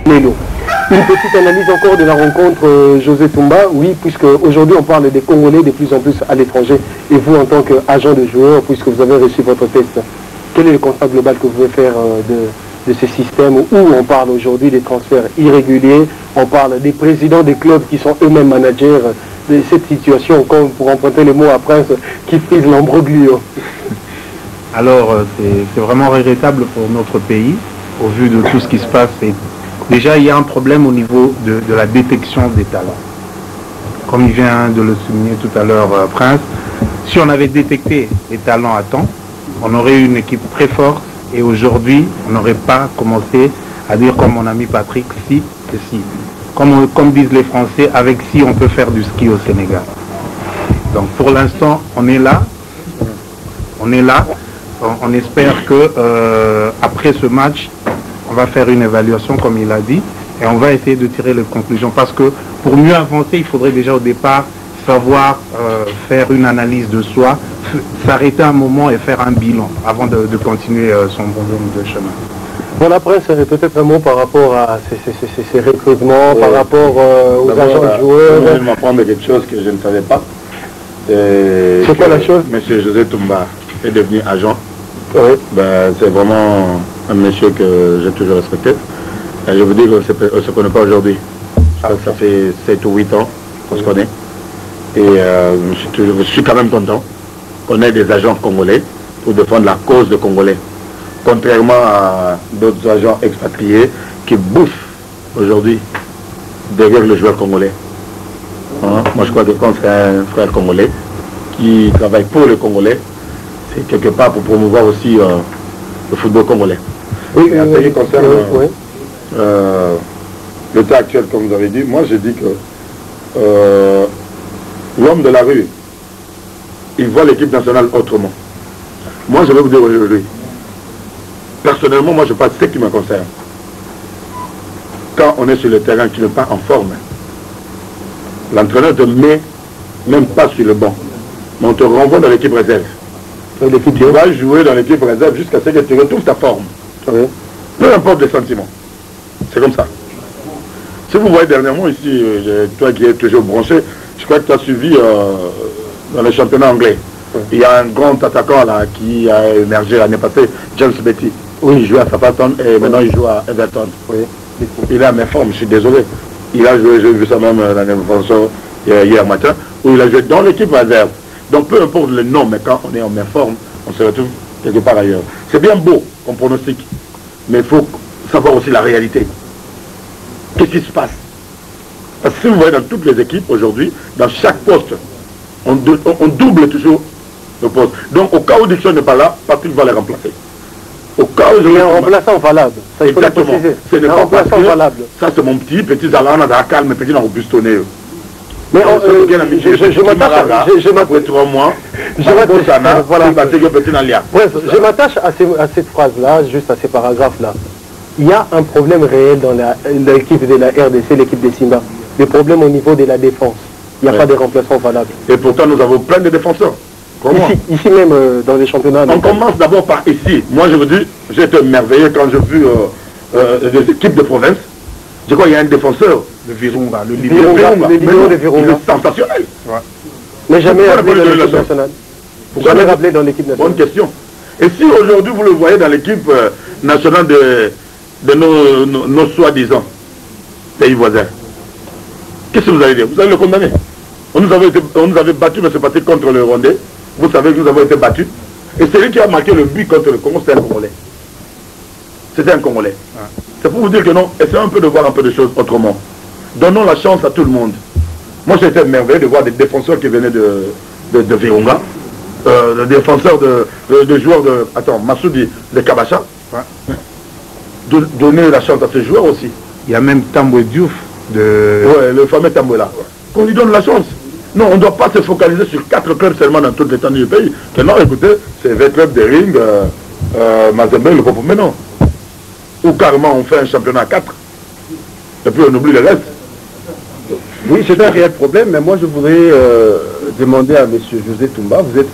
Lélo. Une petite analyse encore de la rencontre José Toumba, oui, puisque aujourd'hui on parle des Congolais de plus en plus à l'étranger, et vous en tant qu'agent de joueur, puisque vous avez reçu votre test, quel est le constat global que vous pouvez faire de ce système où on parle aujourd'hui des transferts irréguliers, on parle des présidents des clubs qui sont eux-mêmes managers, de cette situation, comme pour emprunter les mots à Prince, qui frise l'ambroglio? Alors, c'est vraiment regrettable pour notre pays, au vu de tout ce qui se passe. Et déjà, il y a un problème au niveau de la détection des talents. Comme il vient de le souligner tout à l'heure, Prince, si on avait détecté les talents à temps, on aurait eu une équipe très forte et aujourd'hui, on n'aurait pas commencé à dire comme mon ami Patrick, si et si. Comme disent les Français, avec si on peut faire du ski au Sénégal. Donc pour l'instant, on est là. On est là. On espère que après ce match, on va faire une évaluation, comme il a dit, et on va essayer de tirer les conclusions. Parce que pour mieux avancer, il faudrait déjà au départ savoir faire une analyse de soi, s'arrêter un moment et faire un bilan avant de continuer son bonhomme de chemin. Voilà, Prince, peut-être un mot par rapport à ces recrutements, par rapport aux agents de joueurs. Je vais m'apprendre quelque chose que je ne savais pas. C'est quoi la chose? Monsieur José Toumba est devenu agent. Oui. Ben, c'est vraiment un monsieur que j'ai toujours respecté. Et je vous dis qu'on ne se connaît pas aujourd'hui. Ça fait 7 ou 8 ans qu'on se connaît. Et je suis quand même content qu'on ait des agents congolais pour défendre la cause des Congolais. Contrairement à d'autres agents expatriés qui bouffent aujourd'hui derrière le joueur congolais. Hein? Moi je crois que quand c'est un frère congolais qui travaille pour le Congolais, c'est quelque part pour promouvoir aussi le football congolais. Oui, et en ce qui concerne l'état actuel, comme vous avez dit, moi je dis que l'homme de la rue, il voit l'équipe nationale autrement. Moi je vais vous dire aujourd'hui, personnellement, moi je parle de ce qui me concerne. Quand on est sur le terrain, qui n'est pas en forme, l'entraîneur te met même pas sur le banc, mais on te renvoie dans l'équipe réserve. Tu vas jouer dans l'équipe réserve jusqu'à ce que tu retrouves ta forme. Oui. Peu importe les sentiments. C'est comme ça. Si vous voyez dernièrement ici, toi qui es toujours branché, je crois que tu as suivi dans le championnat anglais. Oui. Il y a un grand attaquant là qui a émergé l'année passée, James Betty. Oui, il joue à Southampton et maintenant il joue à Everton. Oui. Il est à mes formes, je suis désolé. Il a joué, j'ai vu ça même dans l'intervention hier matin, où il a joué dans l'équipe réserve. Donc peu importe le nom, mais quand on est en mes formes, on se retrouve quelque part ailleurs. C'est bien beau comme pronostic, mais il faut savoir aussi la réalité. Qu'est-ce qui se passe? Parce que si vous voyez dans toutes les équipes aujourd'hui, dans chaque poste, on double toujours le poste. Donc au cas où Dixon n'est pas là, Patrick va les remplacer. Au cas où il y a un remplaçant valable. Ça, il faut le préciser. C'est un remplaçant valable. Ça c'est mon petit Zalana à calme, petit dans Augustonné. Mais je m'attache à cette phrase-là, juste à ces paragraphes-là. Il y a un problème réel dans l'équipe de la RDC, l'équipe des Simba. Le problème au niveau de la défense. Il n'y a pas de remplaçants valables. Et pourtant, nous avons plein de défenseurs. Ici même, dans les championnats. On commence d'abord par ici. Moi, je vous dis, j'ai été merveilleux quand j'ai vu les équipes de province. Je crois qu'il y a un défenseur. Le Virunga, le libéro de Virunga. Il est sensationnel. Ouais. Mais jamais rappelé dans l'équipe nationale. Jamais rappelé dans l'équipe nationale. Bonne question. Et si aujourd'hui vous le voyez dans l'équipe nationale de nos soi-disant pays voisins, qu'est-ce que vous allez dire? Vous allez le condamner. On nous avait battu, M. Patrick, contre le Rwandais. Vous savez que nous avons été battus. Et celui qui a marqué le but contre le Congo, c'était un Congolais. C'était un Congolais. Ouais. C'est pour vous dire que non, essayons un peu de voir un peu de choses autrement. Donnons la chance à tout le monde. Moi, j'ai été merveilleux de voir des défenseurs qui venaient de Virunga, des défenseurs de joueurs de... Attends, Massoudi, de Kabacha. Ouais. Donner la chance à ces joueurs aussi. Il y a même Tamboué Diouf de... Ouais, le fameux Tamboué là. Qu'on lui donne la chance. Non, on ne doit pas se focaliser sur 4 clubs seulement dans toute l'étendue du pays. Que non, écoutez, c'est 20 clubs de Ring, Mazembe, le Popo, mais non. Ou carrément on fait un championnat à 4. Et puis on oublie le reste. Oui, c'est un réel problème, mais moi je voudrais demander à M. José Toumba, vous êtes